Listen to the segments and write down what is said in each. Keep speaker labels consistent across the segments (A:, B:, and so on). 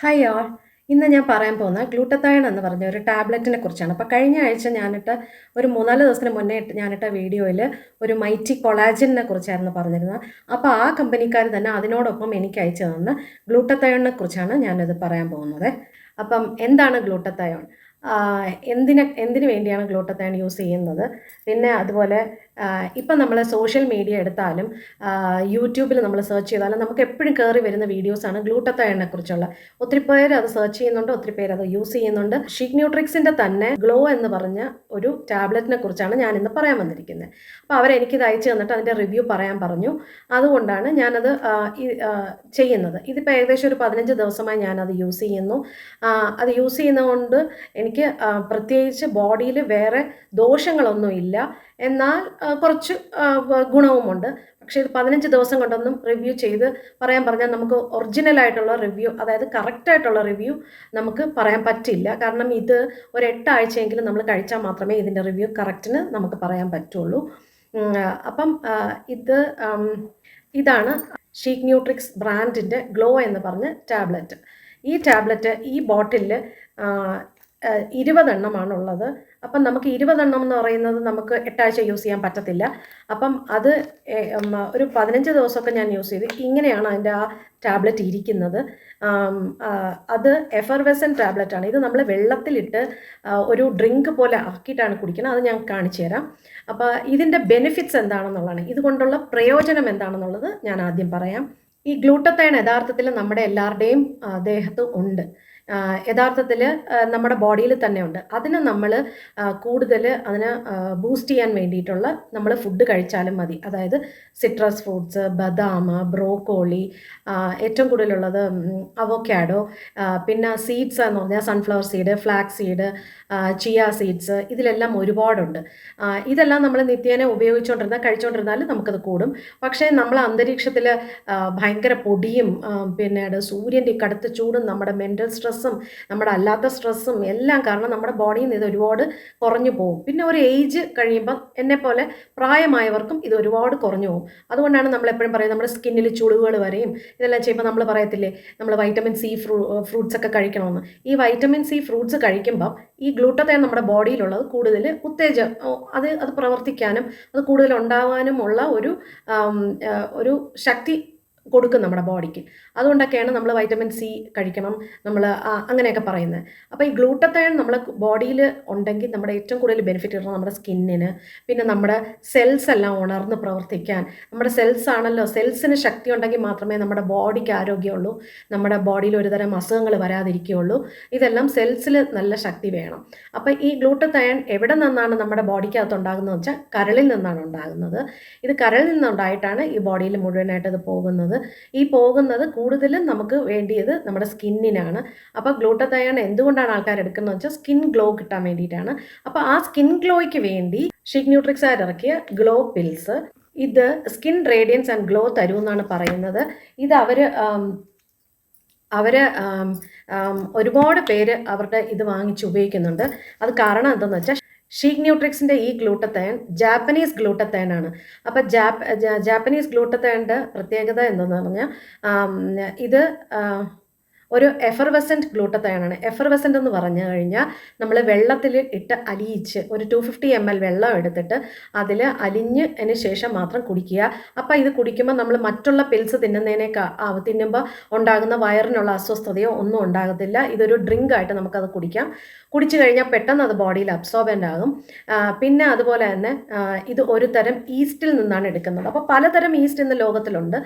A: Hi all. ഇന്ന് ഞാൻ പറയാൻ പോകുന്ന ഗ്ലൂട്ടത്തയോൺ എന്ന് പറഞ്ഞ ഒരു ടാബ്ലറ്റിനെ കുറിച്ചാണ്. അപ്പോൾ കഴിഞ്ഞ ആഴ്ച ഒരു 3-4 ദിവസത്തിന് മുന്നേ ഞാനിട്ട വീഡിയോയിൽ ഒരു മൈറ്റി കൊളാജനെ കുറിച്ചായിരുന്നു പറഞ്ഞിരുന്നത്. അപ്പോൾ ആ കമ്പനിക്കാർ തന്നെ അതിനോടൊപ്പം എനിക്ക് അയച്ചു തന്ന ഗ്ലൂട്ടത്തയോണിനെ കുറിച്ചാണ് ഞാനിത് പറയാൻ പോകുന്നത്. അപ്പം എന്താണ് ഗ്ലൂട്ടത്തയോൺ? എന്തിനു വേണ്ടിയാണ് ഗ്ലൂട്ടത്തയോൺ യൂസ് ചെയ്യുന്നത്? പിന്നെ അതുപോലെ ഇപ്പം നമ്മൾ സോഷ്യൽ മീഡിയ എടുത്താലും യൂട്യൂബിൽ നമ്മൾ സെർച്ച് ചെയ്താലും നമുക്ക് എപ്പോഴും കയറി വരുന്ന വീഡിയോസാണ് ഗ്ലൂട്ടത്തയോണിനെ കുറിച്ചുള്ള. ഒത്തിരി പേര് അത് സെർച്ച് ചെയ്യുന്നുണ്ട്, ഒത്തിരി പേര് അത് യൂസ് ചെയ്യുന്നുണ്ട്. ഷിക്ന്യൂട്രിക്സിൻ്റെ തന്നെ ഗ്ലോ എന്ന് പറഞ്ഞ ഒരു ടാബ്ലറ്റിനെ കുറിച്ചാണ് ഞാനിന്ന് പറയാൻ വന്നിരിക്കുന്നത്. അപ്പോൾ അവരെനിക്കിത് അയച്ചു തന്നിട്ട് അതിൻ്റെ റിവ്യൂ പറയാൻ പറഞ്ഞു. അതുകൊണ്ടാണ് ഞാനത് ചെയ്യുന്നത്. ഇതിപ്പോൾ ഏകദേശം ഒരു 15 ദിവസമായി ഞാനത് യൂസ് ചെയ്യുന്നു. അത് യൂസ് ചെയ്യുന്നതുകൊണ്ട് എനിക്ക് പ്രത്യേകിച്ച് ബോഡിയിൽ വേറെ ദോഷങ്ങളൊന്നുമില്ല, എന്നാൽ കുറച്ച് ഗുണവുമുണ്ട്. പക്ഷേ ഇത് 15 ദിവസം കൊണ്ടൊന്നും റിവ്യൂ ചെയ്ത് പറയാൻ പറഞ്ഞാൽ നമുക്ക് ഒറിജിനലായിട്ടുള്ള റിവ്യൂ, അതായത് കറക്റ്റായിട്ടുള്ള റിവ്യൂ നമുക്ക് പറയാൻ പറ്റില്ല. കാരണം ഇത് ഒരു 8 ആഴ്ചയെങ്കിലും നമ്മൾ കഴിച്ചാൽ മാത്രമേ ഇതിൻ്റെ റിവ്യൂ കറക്റ്റിന് നമുക്ക് പറയാൻ പറ്റുള്ളൂ. അപ്പം ഇതാണ് ഷിക്ന്യൂട്രിക്സ് ബ്രാൻഡിൻ്റെ ഗ്ലോ എന്ന് പറഞ്ഞ ടാബ്ലറ്റ്. ഈ ടാബ്ലറ്റ് ഈ ബോട്ടിലിൽ 20 എണ്ണമാണുള്ളത്. അപ്പം നമുക്ക് 20 എണ്ണം എന്ന് പറയുന്നത് നമുക്ക് 8 ആഴ്ച യൂസ് ചെയ്യാൻ പറ്റത്തില്ല. അപ്പം അത് ഒരു 15 ദിവസമൊക്കെ ഞാൻ യൂസ് ചെയ്തു. ഇങ്ങനെയാണ് അതിൻ്റെ ആ ടാബ്ലറ്റ് ഇരിക്കുന്നത്. അത് എഫർവെസൻ ടാബ്ലറ്റാണ്. ഇത് നമ്മൾ വെള്ളത്തിലിട്ട് ഒരു ഡ്രിങ്ക് പോലെ ആക്കിയിട്ടാണ് കുടിക്കുന്നത്. അത് ഞാൻ കാണിച്ചു തരാം. അപ്പോൾ ഇതിൻ്റെ ബെനിഫിറ്റ്സ് എന്താണെന്നുള്ളതാണ്, ഇതുകൊണ്ടുള്ള പ്രയോജനം എന്താണെന്നുള്ളത് ഞാൻ ആദ്യം പറയാം. ഈ ഗ്ലൂട്ടത്തയോൺ യഥാർത്ഥത്തിൽ നമ്മുടെ എല്ലാവരുടെയും ദേഹത്ത് ഉണ്ട്. യഥാർത്ഥത്തിൽ നമ്മുടെ ബോഡിയിൽ തന്നെ ഉണ്ട്. അതിന് നമ്മൾ കൂടുതൽ ബൂസ്റ്റ് ചെയ്യാൻ വേണ്ടിയിട്ടുള്ള നമ്മൾ ഫുഡ് കഴിച്ചാലും മതി. അതായത് സിട്രസ് ഫ്രൂട്ട്സ്, ബദാം, ബ്രോക്കോളി, ഏറ്റവും കൂടുതലുള്ളത് അവോക്കാഡോ, പിന്നെ സീഡ്സ് എന്ന് പറഞ്ഞാൽ sunflower seed, flax seed, chia seeds, ഇതിലെല്ലാം ഒരുപാടുണ്ട്. ഇതെല്ലാം നമ്മൾ നിത്യേന കഴിച്ചുകൊണ്ടിരുന്നാൽ നമുക്കത് കൂടും. പക്ഷേ നമ്മൾ അന്തരീക്ഷത്തിൽ ഭയങ്കര പൊടിയും പിന്നീട് സൂര്യൻ്റെ കടുത്ത ചൂടും നമ്മുടെ മെൻ്റൽ സ്ട്രെസ്സും നമ്മുടെ അല്ലാത്ത സ്ട്രെസ്സും എല്ലാം കാരണം നമ്മുടെ ബോഡിയിൽ നിന്ന് ഇത് ഒരുപാട് കുറഞ്ഞു പോകും. പിന്നെ ഒരു ഏജ് കഴിയുമ്പം എന്നെപ്പോലെ പ്രായമായവർക്കും ഇത് ഒരുപാട് കുറഞ്ഞു പോകും. അതുകൊണ്ടാണ് നമ്മൾ എപ്പോഴും പറയുന്നത് നമ്മുടെ സ്കിന്നിൽ ചുളിവുകൾ വരെയും ഇതെല്ലാം ചെയ്യുമ്പോൾ നമ്മൾ പറയത്തില്ലേ നമ്മൾ വൈറ്റമിൻ സി ഫ്രൂട്ട്സ് ഒക്കെ കഴിക്കണമെന്ന്. ഈ വൈറ്റമിൻ സി ഫ്രൂട്ട്സ് കഴിക്കുമ്പം ഈ ഗ്ലൂട്ടത്തയോൺ നമ്മുടെ ബോഡിയിലുള്ളത് കൂടുതൽ അത് പ്രവർത്തിക്കാനും അത് കൂടുതൽ ഉണ്ടാകാനുമുള്ള ഒരു ശക്തി കൊടുക്കും നമ്മുടെ ബോഡിക്ക്. അതുകൊണ്ടൊക്കെയാണ് നമ്മൾ വൈറ്റമിൻ സി കഴിക്കണം, നമ്മൾ അങ്ങനെയൊക്കെ പറയുന്നത്. അപ്പോൾ ഈ ഗ്ലൂട്ടത്തയോൺ നമ്മൾ ബോഡിയിൽ ഉണ്ടെങ്കിൽ നമ്മുടെ ഏറ്റവും കൂടുതൽ ബെനിഫിറ്റ് കിട്ടുന്നത് നമ്മുടെ സ്കിന്നിന്, പിന്നെ നമ്മുടെ സെൽസ് എല്ലാം ഉണർന്ന് പ്രവർത്തിക്കാൻ. നമ്മുടെ സെൽസിന് ശക്തി ഉണ്ടെങ്കിൽ മാത്രമേ നമ്മുടെ ബോഡിക്ക് ആരോഗ്യമുള്ളൂ, നമ്മുടെ ബോഡിയിൽ ഒരുതരം അസുഖങ്ങൾ വരാതിരിക്കുകയുള്ളൂ. ഇതെല്ലാം സെൽസിൽ നല്ല ശക്തി വേണം. അപ്പോൾ ഈ ഗ്ലൂട്ടത്തയോൺ എവിടെ നിന്നാണ് നമ്മുടെ ബോഡിക്കകത്ത് ഉണ്ടാകുന്നത് വെച്ചാൽ കരളിൽ നിന്നാണ് ഉണ്ടാകുന്നത്. ഇത് കരളിൽ നിന്നുണ്ടായിട്ടാണ് ഈ ബോഡിയിൽ മുഴുവനായിട്ട് ഇത് പോകുന്നത്. ഈ പോകുന്നത് കൂടുതലും നമുക്ക് വേണ്ടിയത് നമ്മുടെ സ്കിന്നിനാണ്. അപ്പോൾ ഗ്ലൂട്ടത്തയോൺ എന്തുകൊണ്ടാണ് ആൾക്കാർ എടുക്കുന്നത് വെച്ചാൽ സ്കിൻ ഗ്ലോ കിട്ടാൻ വേണ്ടിയിട്ടാണ്. അപ്പോൾ ആ സ്കിൻ ഗ്ലോയ്ക്ക് വേണ്ടി ഷിക്ന്യൂട്രിക്സ് ഇറക്കിയ ഗ്ലോ പിൽസ്, ഇത് സ്കിൻ റേഡിയൻസ് ആൻഡ് ഗ്ലോ തരുമെന്നാണ് പറയുന്നത്. ഇത് അവർ ഒരുപാട് പേര് അവരുടെ ഇത് വാങ്ങിച്ച് ഉപയോഗിക്കുന്നുണ്ട്. അത് കാരണം എന്തെന്ന് വെച്ചാൽ ഷിക്ന്യൂട്രിക്സിൻ്റെ ഈ ഗ്ലൂട്ടത്തയോൺ ജാപ്പനീസ് ഗ്ലൂട്ടത്തയോൺ ആണ്. അപ്പോൾ ജാപ്പനീസ് ഗ്ലൂട്ടത്തയോണിൻ്റെ പ്രത്യേകത എന്തെന്ന് പറഞ്ഞാൽ ഇത് ഒരു എഫർവെസൻറ്റ് ഗ്ലൂട്ടത്തയോൺ ആണ്. എഫർവെസൻ്റ് എന്ന് പറഞ്ഞു കഴിഞ്ഞാൽ നമ്മൾ വെള്ളത്തിൽ ഇട്ട് അലിയിച്ച് ഒരു 250 ml വെള്ളം എടുത്തിട്ട് അതിൽ അലിഞ്ഞതിന് ശേഷം മാത്രം കുടിക്കുക. അപ്പോൾ ഇത് കുടിക്കുമ്പോൾ നമ്മൾ മറ്റുള്ള പിൽസ് തിന്നുമ്പോൾ ഉണ്ടാകുന്ന വയറിനുള്ള അസ്വസ്ഥതയോ ഒന്നും ഉണ്ടാകത്തില്ല. ഇതൊരു ഡ്രിങ്ക് ആയിട്ട് നമുക്കത് കുടിക്കാം. കുടിച്ചു കഴിഞ്ഞാൽ പെട്ടെന്ന് അത് ബോഡിയിൽ അബ്സോർബൻ്റ് ആകും. പിന്നെ അതുപോലെ തന്നെ ഇത് ഒരു തരം ഈസ്റ്റിൽ നിന്നാണ് എടുക്കുന്നത്. അപ്പോൾ പലതരം ഈസ്റ്റ് ഇന്ന് ലോകത്തിലുണ്ട്.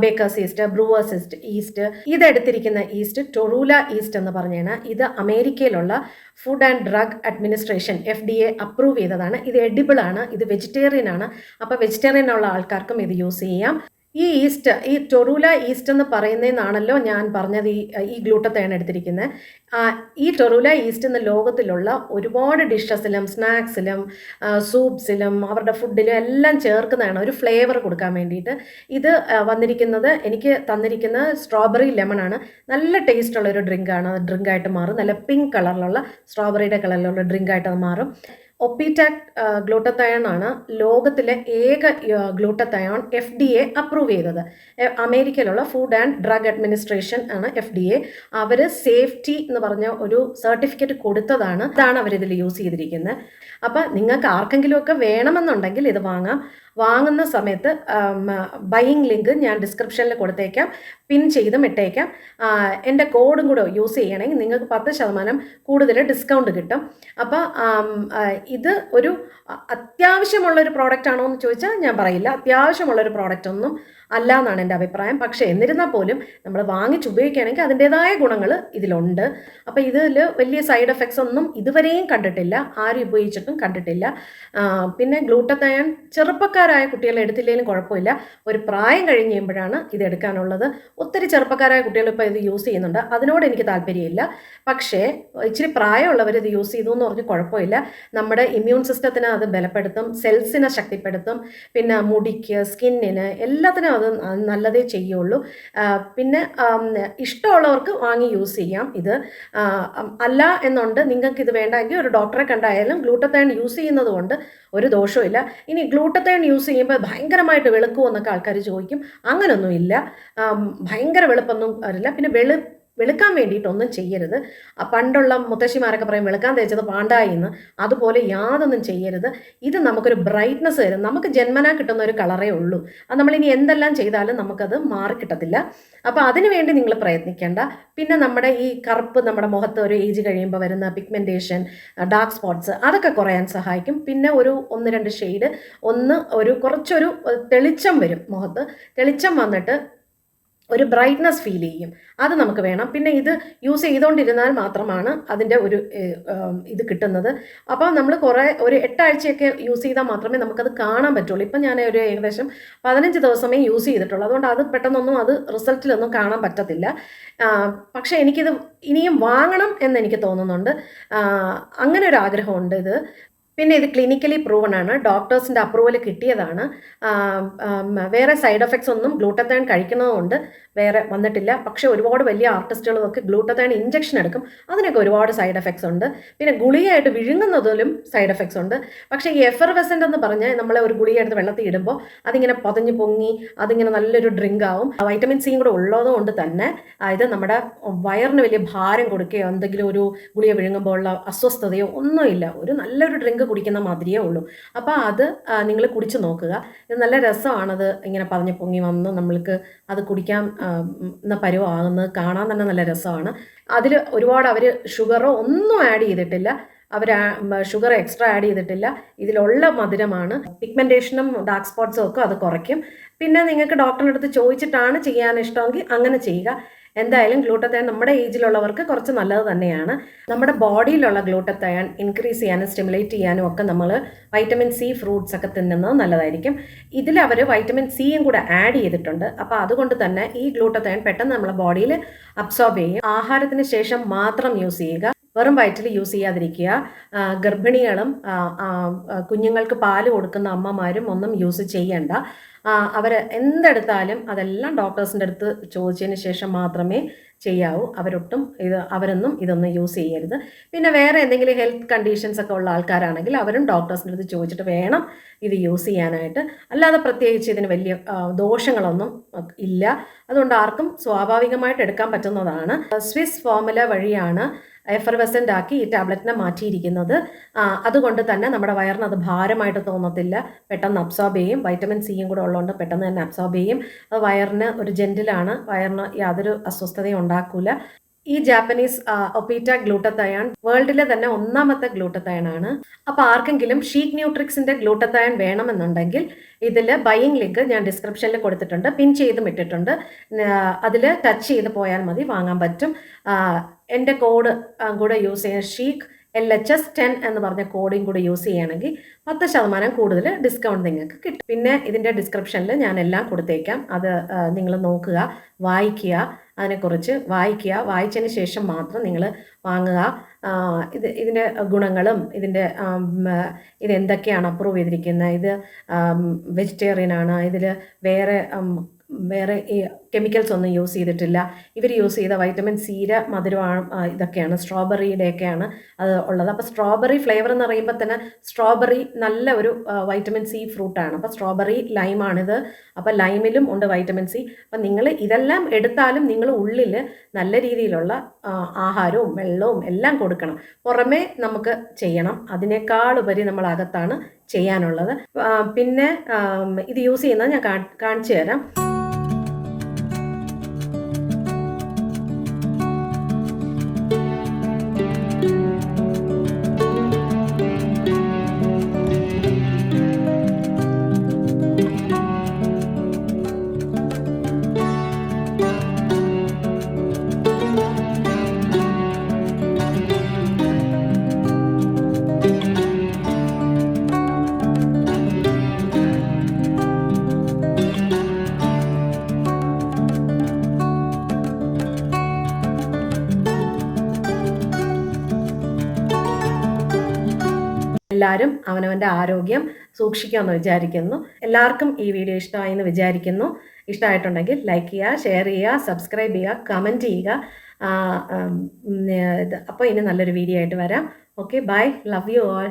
A: Bakers yeast, brewers yeast. ഇതെടുത്തിരിക്കുന്ന ഈസ്റ്റ് ടൊറൂല ഈസ്റ്റ് എന്ന് പറഞ്ഞാൽ ഇത് അമേരിക്കയിലുള്ള food and drug administration FDA approve ചെയ്തതാണ്. ഇത് എഡിബിൾ ആണ്, ഇത് വെജിറ്റേറിയൻ ആണ്. അപ്പോൾ വെജിറ്റേറിയൻ ഉള്ള ആൾക്കാർക്കും ഇത് യൂസ് ചെയ്യാം. ഈ ടൊറൂല ഈസ്റ്റ് എന്ന് പറയുന്നതെന്നാണല്ലോ ഞാൻ പറഞ്ഞത് ഈ ഗ്ലൂട്ടത്തയോൺ എടുത്തിരിക്കുന്നത്. ഈ ടൊറൂല ഈസ്റ്റ് എന്ന ലോകത്തിലുള്ള ഒരുപാട് ഡിഷസിലും സ്നാക്സിലും സൂപ്സിലും അവരുടെ ഫുഡിലും എല്ലാം ചേർക്കുന്നതാണ് ഒരു ഫ്ലേവർ കൊടുക്കാൻ വേണ്ടിയിട്ട്. ഇത് എനിക്ക് തന്നിരിക്കുന്നത് സ്ട്രോബെറി ലെമണാണ്. നല്ല ടേസ്റ്റുള്ള ഒരു ഡ്രിങ്കാണ്. അത് ഡ്രിങ്കായിട്ട് മാറും. നല്ല പിങ്ക് കളറിലുള്ള സ്ട്രോബെറിയുടെ കളറിലുള്ള ഡ്രിങ്കായിട്ട് അത് മാറും. ഒപ്പിറ്റാക് ഗ്ലൂട്ടത്തയോൺ ആണ് ലോകത്തിലെ ഏക ഗ്ലൂട്ടത്തയോൺ FDA അപ്രൂവ് ചെയ്തത്. അമേരിക്കയിലുള്ള ഫുഡ് ആൻഡ് ഡ്രഗ് അഡ്മിനിസ്ട്രേഷൻ ആണ് FDA. അവർ സേഫ്റ്റി എന്ന് പറഞ്ഞ ഒരു സർട്ടിഫിക്കറ്റ് കൊടുത്തതാണ്. ഇതാണ് അവരിതിൽ യൂസ് ചെയ്തിരിക്കുന്നത്. അപ്പം നിങ്ങൾക്ക് ആർക്കെങ്കിലുമൊക്കെ വേണമെന്നുണ്ടെങ്കിൽ ഇത് വാങ്ങാം. വാങ്ങുന്ന സമയത്ത് ബൈയിങ് ലിങ്ക് ഞാൻ ഡിസ്ക്രിപ്ഷനിൽ കൊടുത്തേക്കാം, പിൻ ചെയ്തും ഇട്ടേക്കാം. എൻ്റെ കോഡും കൂടെ യൂസ് ചെയ്യണമെങ്കിൽ നിങ്ങൾക്ക് 10% കൂടുതൽ ഡിസ്കൗണ്ട് കിട്ടും. അപ്പോൾ ഇത് ഒരു അത്യാവശ്യമുള്ളൊരു പ്രോഡക്റ്റ് ആണോ എന്ന് ചോദിച്ചാൽ ഞാൻ പറയില്ല, അത്യാവശ്യമുള്ളൊരു പ്രോഡക്റ്റ് ഒന്നും അല്ല എന്നാണ് എൻ്റെ അഭിപ്രായം. പക്ഷേ എന്നിരുന്നാൽ പോലും നമ്മൾ വാങ്ങിച്ച് ഉപയോഗിക്കുകയാണെങ്കിൽ അതിൻ്റെതായ ഗുണങ്ങൾ ഇതിലുണ്ട്. അപ്പോൾ ഇതിൽ വലിയ സൈഡ് എഫക്ട്സ് ഒന്നും ഇതുവരെയും കണ്ടിട്ടില്ല, ആരും ഉപയോഗിച്ചിട്ടും കണ്ടിട്ടില്ല. പിന്നെ ഗ്ലൂട്ടത്തയോൺ ചെറുപ്പക്കാരായ കുട്ടികൾ എടുത്തില്ലെങ്കിലും കുഴപ്പമില്ല, ഒരു പ്രായം കഴിഞ്ഞ് കഴിയുമ്പോഴാണ് ഇത് എടുക്കാനുള്ളത്. ഒത്തിരി ചെറുപ്പക്കാരായ കുട്ടികൾ ഇപ്പോൾ ഇത് യൂസ് ചെയ്യുന്നുണ്ട്, അതിനോട് എനിക്ക് താല്പര്യമില്ല. പക്ഷേ ഇച്ചിരി പ്രായമുള്ളവർ ഇത് യൂസ് ചെയ്തു എന്ന് പറഞ്ഞ് കുഴപ്പമില്ല. നമ്മുടെ ഇമ്മ്യൂൺ സിസ്റ്റത്തിനെ അത് ബലപ്പെടുത്തും, സെൽസിനെ ശക്തിപ്പെടുത്തും, പിന്നെ മുടിക്ക്, സ്കിന്നിന്, എല്ലാത്തിനും അത് നല്ലതേ ചെയ്യുള്ളൂ. പിന്നെ ഇഷ്ടമുള്ളവർക്ക് വാങ്ങി യൂസ് ചെയ്യാം. ഇത് അല്ല എന്നുണ്ട് നിങ്ങൾക്ക് ഇത് വേണ്ടെങ്കിൽ ഒരു ഡോക്ടറെ കണ്ടായാലും ഗ്ലൂട്ടത്തയോൺ യൂസ് ചെയ്യുന്നത് കൊണ്ട് ഒരു ദോഷമില്ല. ഇനി ഗ്ലൂട്ടത്തയോൺ യൂസ് ചെയ്യുമ്പോൾ ഭയങ്കരമായിട്ട് വെളുക്കുമോ എന്നൊക്കെ ആൾക്കാർ ചോദിക്കും. അങ്ങനൊന്നുമില്ല, ഭയങ്കര വെളുപ്പൊന്നും വരില്ല. പിന്നെ വെളുക്കാൻ വേണ്ടിയിട്ടൊന്നും ചെയ്യരുത്. പണ്ടുള്ള മുത്തശ്ശിമാരൊക്കെ പറയും വെളുക്കാൻ തേച്ചത് പാണ്ടായി എന്ന്, അതുപോലെ യാതൊന്നും ചെയ്യരുത്. ഇത് നമുക്കൊരു ബ്രൈറ്റ്നസ് തരും. നമുക്ക് ജന്മനാ കിട്ടുന്ന ഒരു കളറേ ഉള്ളൂ. അത് നമ്മളിനി എന്തെല്ലാം ചെയ്താലും നമുക്കത് മാറിക്കിട്ടത്തില്ല. അപ്പോൾ അതിനു വേണ്ടി നിങ്ങൾ പ്രയത്നിക്കേണ്ട. പിന്നെ നമ്മുടെ ഈ കറുപ്പ്, നമ്മുടെ മുഖത്ത് ഒരു ഏജ് കഴിയുമ്പോൾ വരുന്ന പിഗ്മെൻറ്റേഷൻ, ഡാർക്ക് സ്പോട്ട്സ്, അതൊക്കെ കുറയാൻ സഹായിക്കും. പിന്നെ ഒരു 1-2 ഷെയ്ഡ്, കുറച്ചൊരു തെളിച്ചം വരും മുഖത്ത്. തെളിച്ചം വന്നിട്ട് ഒരു ബ്രൈറ്റ്നസ് ഫീൽ ചെയ്യും, അത് നമുക്ക് വേണം. പിന്നെ ഇത് യൂസ് ചെയ്തുകൊണ്ടിരുന്നാൽ മാത്രമാണ് അതിൻ്റെ ഒരു ഇത് കിട്ടുന്നത്. അപ്പോൾ നമ്മൾ ഒരു 8 ആഴ്ചയൊക്കെ യൂസ് ചെയ്താൽ മാത്രമേ നമുക്കത് കാണാൻ പറ്റുള്ളൂ. ഇപ്പം ഞാൻ ഒരു ഏകദേശം 15 ദിവസമേ യൂസ് ചെയ്തിട്ടുള്ളൂ, അതുകൊണ്ട് അത് പെട്ടെന്നൊന്നും അത് റിസൾട്ടിലൊന്നും കാണാൻ പറ്റത്തില്ല. പക്ഷേ എനിക്കിത് ഇനിയും വാങ്ങണം എന്നെനിക്ക് തോന്നുന്നുണ്ട്, അങ്ങനെ ഒരു ആഗ്രഹമുണ്ട്. പിന്നെ ഇത് ക്ലിനിക്കലി പ്രൂവൺ ആണ്, ഡോക്ടേഴ്സിൻ്റെ അപ്രൂവൽ കിട്ടിയതാണ്. വേറെ സൈഡ് എഫക്ട്സ് ഒന്നും ഗ്ലൂട്ടത്തയോൺ കഴിക്കുന്നതുകൊണ്ട് വേറെ വന്നിട്ടില്ല. പക്ഷേ ഒരുപാട് വലിയ ആർട്ടിസ്റ്റുകളൊക്കെ ഗ്ലൂട്ടത്തയോൺ ഇഞ്ചക്ഷൻ എടുക്കും, അതിനൊക്കെ ഒരുപാട് സൈഡ് എഫക്ട്സ് ഉണ്ട്. പിന്നെ ഗുളികയായിട്ട് വിഴുങ്ങുന്നതിലും സൈഡ് എഫക്ട്സ് ഉണ്ട്. പക്ഷേ ഈ എഫർവെസൻ്റ് എന്ന് പറഞ്ഞാൽ നമ്മളെ ഒരു ഗുളികയെടുത്ത് വെള്ളത്തിൽ ഇടുമ്പോൾ അതിങ്ങനെ പതഞ്ഞ് പൊങ്ങി അതിങ്ങനെ നല്ലൊരു ഡ്രിങ്ക് ആവും. വൈറ്റമിൻ സിയും കൂടെ ഉള്ളതുകൊണ്ട് തന്നെ ഇത് നമ്മുടെ വയറിന് വലിയ ഭാരം കൊടുക്കുകയോ എന്തെങ്കിലും ഒരു ഗുളിക വിഴുങ്ങുമ്പോൾ ഉള്ള അസ്വസ്ഥതയോ ഒന്നുമില്ല, ഒരു നല്ലൊരു ഡ്രിങ്ക് കുടിക്കുന്ന മാതിരിയേ ഉള്ളൂ. അപ്പോൾ അത് നിങ്ങൾ കുടിച്ച് നോക്കുക. ഇത് നല്ല രസമാണത്, ഇങ്ങനെ പതഞ്ഞ് പൊങ്ങി വന്ന് നമ്മൾക്ക് അത് കുടിക്കാൻ പരുവാകുന്നത് കാണാൻ തന്നെ നല്ല രസമാണ്. അതിൽ ഒരുപാട് അവർ ഷുഗറോ ഒന്നും ആഡ് ചെയ്തിട്ടില്ല, അവർ ഷുഗർ എക്സ്ട്രാ ആഡ് ചെയ്തിട്ടില്ല. ഇതിലുള്ള മധുരമാണ്. പിഗ്മെൻറ്റേഷനും ഡാർക്ക് സ്പോട്ട്സും ഒക്കെ അത് കുറയ്ക്കും. പിന്നെ നിങ്ങൾക്ക് ഡോക്ടറിൻ്റെ അടുത്ത് ചോദിച്ചിട്ടാണ് ചെയ്യാൻ ഇഷ്ടമെങ്കിൽ അങ്ങനെ ചെയ്യുക. എന്തായാലും ഗ്ലൂട്ടത്തയോൺ നമ്മുടെ ഏജിലുള്ളവർക്ക് കുറച്ച് നല്ലത് തന്നെയാണ്. നമ്മുടെ ബോഡിയിലുള്ള ഗ്ലൂട്ടത്തയോൺ ഇൻക്രീസ് ചെയ്യാനും സ്റ്റിമുലേറ്റ് ചെയ്യാനും ഒക്കെ നമ്മൾ വൈറ്റമിൻ സി ഫ്രൂട്ട്സ് ഒക്കെ തിന്നുന്നത് നല്ലതായിരിക്കും. ഇതിൽ അവർ വൈറ്റമിൻ സിയും കൂടെ ആഡ് ചെയ്തിട്ടുണ്ട്. അപ്പോൾ അതുകൊണ്ട് തന്നെ ഈ ഗ്ലൂട്ടത്തയോൺ പെട്ടെന്ന് നമ്മുടെ ബോഡിയിൽ അബ്സോർബ് ചെയ്യും. ആഹാരത്തിന് ശേഷം മാത്രം യൂസ് ചെയ്യുക, വെറും വയറ്റിൽ യൂസ് ചെയ്യാതിരിക്കുക. ഗർഭിണികളും കുഞ്ഞുങ്ങൾക്ക് പാല് കൊടുക്കുന്ന അമ്മമാരും ഒന്നും യൂസ് ചെയ്യണ്ട. അവർ എന്തെടുത്താലും അതെല്ലാം ഡോക്ടേഴ്സിൻ്റെ അടുത്ത് ചോദിച്ചതിന് ശേഷം മാത്രമേ ചെയ്യാവൂ. അവരൊന്നും ഇതൊന്നും യൂസ് ചെയ്യരുത്. പിന്നെ വേറെ എന്തെങ്കിലും ഹെൽത്ത് കണ്ടീഷൻസ് ഒക്കെ ഉള്ള ആൾക്കാരാണെങ്കിൽ അവരും ഡോക്ടേഴ്സിൻ്റെ അടുത്ത് ചോദിച്ചിട്ട് വേണം ഇത് യൂസ് ചെയ്യാനായിട്ട്. അല്ലാതെ പ്രത്യേകിച്ച് ഇതിന് വലിയ ദോഷങ്ങളൊന്നും ഇല്ല. അതുകൊണ്ട് ആർക്കും സ്വാഭാവികമായിട്ട് എടുക്കാൻ പറ്റുന്നതാണ്. സ്വിസ് ഫോർമുല വഴിയാണ് എഫർവെസൻ്റ് ആക്കി ഈ ടാബ്ലറ്റിനെ മാറ്റിയിരിക്കുന്നത്. അതുകൊണ്ട് തന്നെ നമ്മുടെ വയറിന് അത് ഭാരമായിട്ട് തോന്നത്തില്ല, പെട്ടെന്ന് അബ്സോർബ് ചെയ്യും. വൈറ്റമിൻ സിയും കൂടെ ഉള്ളതുകൊണ്ട് പെട്ടെന്ന് തന്നെ അബ്സോർബ് ചെയ്യും. അത് വയറിന് ഒരു ജെൻറ്റിലാണ്, വയറിന് യാതൊരു അസ്വസ്ഥതയും ഉണ്ടാക്കില്ല. ഈ ജാപ്പനീസ് ഒപ്പീറ്റാക് ഗ്ലൂട്ടത്തയോൺ വേൾഡിലെ തന്നെ 1ാമത്തെ ഗ്ലൂട്ടത്തയോൺ ആണ്. അപ്പോൾ ആർക്കെങ്കിലും ഷീക്ന്യൂട്രിക്സിൻ്റെ ഗ്ലൂട്ടത്തയോൺ വേണമെന്നുണ്ടെങ്കിൽ ഇതിൽ ബൈയിങ് ലിങ്ക് ഞാൻ ഡിസ്ക്രിപ്ഷനിൽ കൊടുത്തിട്ടുണ്ട്, പിൻ ചെയ്തും ഇട്ടിട്ടുണ്ട്. അതിൽ ടച്ച് ചെയ്ത് പോയാൽ മതി, വാങ്ങാൻ പറ്റും. എൻ്റെ കോഡ് കൂടെ യൂസ് ചെയ്യാൻ ഷീക്ക് LHS10 എന്ന് പറഞ്ഞ കോഡിങ് കൂടി യൂസ് ചെയ്യുകയാണെങ്കിൽ 10% കൂടുതൽ ഡിസ്കൗണ്ട് നിങ്ങൾക്ക് കിട്ടും. പിന്നെ ഇതിൻ്റെ ഡിസ്ക്രിപ്ഷനിൽ ഞാൻ എല്ലാം കൊടുത്തേക്കാം, അത് നിങ്ങൾ നോക്കുക, വായിക്കുക, അതിനെക്കുറിച്ച് വായിക്കുക. വായിച്ചതിന് ശേഷം മാത്രം നിങ്ങൾ വാങ്ങുക. ഇതിൻ്റെ ഗുണങ്ങളും ഇതെന്തൊക്കെയാണ് അപ്രൂവ് ചെയ്തിരിക്കുന്നത്, ഇത് വെജിറ്റേറിയൻ ആണ്, ഇതിൽ വേറെ ഈ കെമിക്കൽസ് ഒന്നും യൂസ് ചെയ്തിട്ടില്ല. ഇവർ യൂസ് ചെയ്ത വൈറ്റമിൻ സിയുടെ മധുരമാണ് ഇതൊക്കെയാണ്, സ്ട്രോബെറിയുടെയൊക്കെയാണ് അത് ഉള്ളത്. അപ്പോൾ സ്ട്രോബെറി ഫ്ലേവർ എന്ന് പറയുമ്പോൾ തന്നെ സ്ട്രോബെറി നല്ല ഒരു വൈറ്റമിൻ സി ഫ്രൂട്ടാണ്. അപ്പോൾ സ്ട്രോബെറി ലൈമാണിത്. അപ്പോൾ ലൈമിലും ഉണ്ട് വൈറ്റമിൻ സി. അപ്പം നിങ്ങൾ ഇതെല്ലാം എടുത്താലും നിങ്ങൾ ഉള്ളിൽ നല്ല രീതിയിലുള്ള ആഹാരവും വെള്ളവും എല്ലാം കൊടുക്കണം. പുറമേ നമുക്ക് ചെയ്യണം, അതിനേക്കാളുപരി നമ്മൾ അകത്താണ് ചെയ്യാനുള്ളത്. പിന്നെ ഇത് യൂസ് ചെയ്യുന്നത് ഞാൻ കാണിച്ചു തരാം. എല്ലാവരും അവനവൻ്റെ ആരോഗ്യം സൂക്ഷിക്കാമെന്ന് വിചാരിക്കുന്നു. എല്ലാവർക്കും ഈ വീഡിയോ ഇഷ്ടമായി എന്ന് വിചാരിക്കുന്നു. ഇഷ്ടമായിട്ടുണ്ടെങ്കിൽ ലൈക്ക് ചെയ്യുക, ഷെയർ ചെയ്യുക, സബ്സ്ക്രൈബ് ചെയ്യുക, കമൻറ്റ് ചെയ്യുക. അപ്പോൾ ഇനി നല്ലൊരു വീഡിയോ ആയിട്ട് വരാം. Okay, bye, love you all.